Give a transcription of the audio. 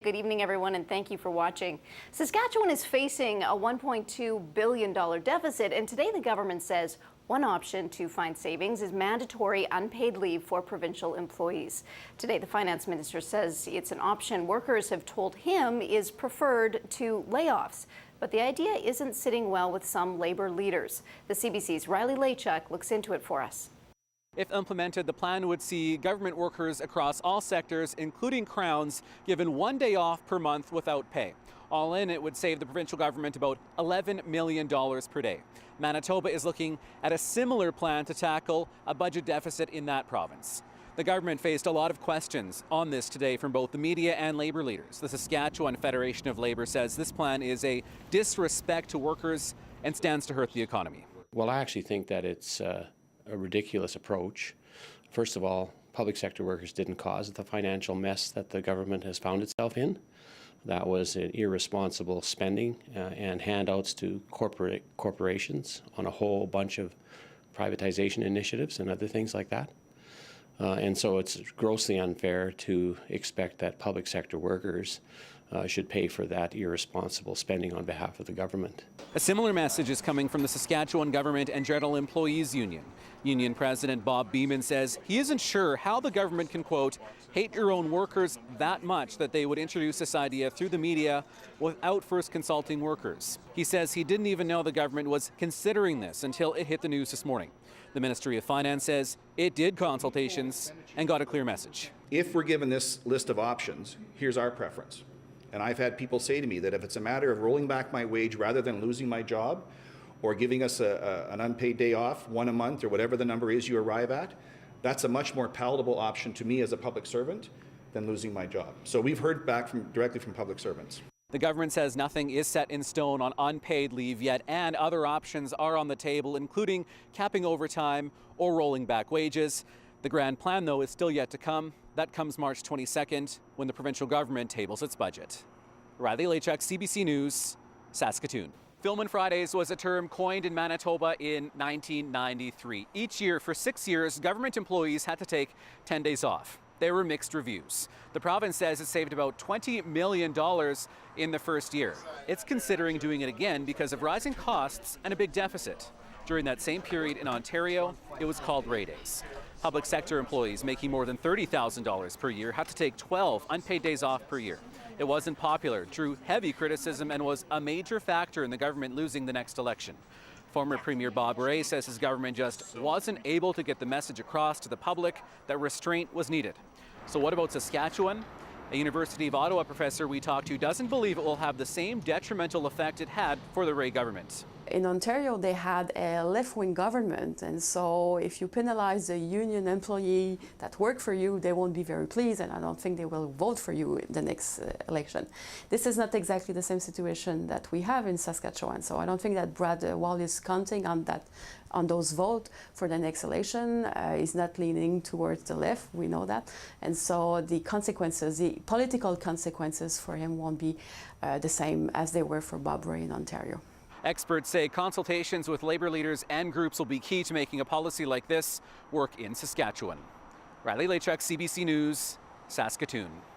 Good evening, everyone, and thank you for watching. Saskatchewan is facing a $1.2 billion deficit, and today the government says one option to find savings is mandatory unpaid leave for provincial employees. Today, the finance minister says it's an option workers have told him is preferred to layoffs. But the idea isn't sitting well with some labor leaders. The CBC's Riley Lachuk looks into it for us. If implemented, the plan would see government workers across all sectors, including Crowns, given 1 day off per month without pay. All in, it would save the provincial government about $11 million per day. Manitoba is looking at a similar plan to tackle a budget deficit in that province. The government faced a lot of questions on this today from both the media and labor leaders. The Saskatchewan Federation of Labor says this plan is a disrespect to workers and stands to hurt the economy. Well, I actually think that it's a ridiculous approach. First of all, public sector workers didn't cause the financial mess that the government has found itself in. That was an irresponsible spending and handouts to corporations on a whole bunch of privatization initiatives and other things like that. And so it's grossly unfair to expect that public sector workers should pay for that irresponsible spending on behalf of the government. A similar message is coming from the Saskatchewan Government and General Employees Union. Union President Bob Beeman says he isn't sure how the government can, quote, hate your own workers that much that they would introduce this idea through the media without first consulting workers. He says he didn't even know the government was considering this until it hit the news this morning. The Ministry of Finance says it did consultations and got a clear message. If we're given this list of options, here's our preference. And I've had people say to me that if it's a matter of rolling back my wage rather than losing my job, or giving us an unpaid day off, one a month, or whatever the number is you arrive at, that's a much more palatable option to me as a public servant than losing my job. So we've heard back directly from public servants. The government says nothing is set in stone on unpaid leave yet, and other options are on the table, including capping overtime or rolling back wages. The grand plan, though, is still yet to come. That comes March 22nd, when the provincial government tables its budget. Riley Lachuk, CBC News, Saskatoon. Filmin' Fridays was a term coined in Manitoba in 1993. Each year for 6 years, government employees had to take 10 days off. There were mixed reviews. The province says it saved about $20 million in the first year. It's considering doing it again because of rising costs and a big deficit. During that same period in Ontario, it was called Ray Days. Public sector employees making more than $30,000 per year had to take 12 unpaid days off per year. It wasn't popular, drew heavy criticism, and was a major factor in the government losing the next election. Former Premier Bob Rae says his government just wasn't able to get the message across to the public that restraint was needed. So what about Saskatchewan? A University of Ottawa professor we talked to doesn't believe it will have the same detrimental effect it had for the Rae government. In Ontario, they had a left-wing government, and so if you penalize a union employee that work for you, they won't be very pleased, and I don't think they will vote for you in the next election. This is not exactly the same situation that we have in Saskatchewan, so I don't think that Brad Wall is counting on that, on those votes for the next election. He's not leaning towards the left, we know that, and so the consequences, the political consequences for him won't be the same as they were for Bob Rae in Ontario. Experts say consultations with labor leaders and groups will be key to making a policy like this work in Saskatchewan. Riley Lachuk, CBC News, Saskatoon.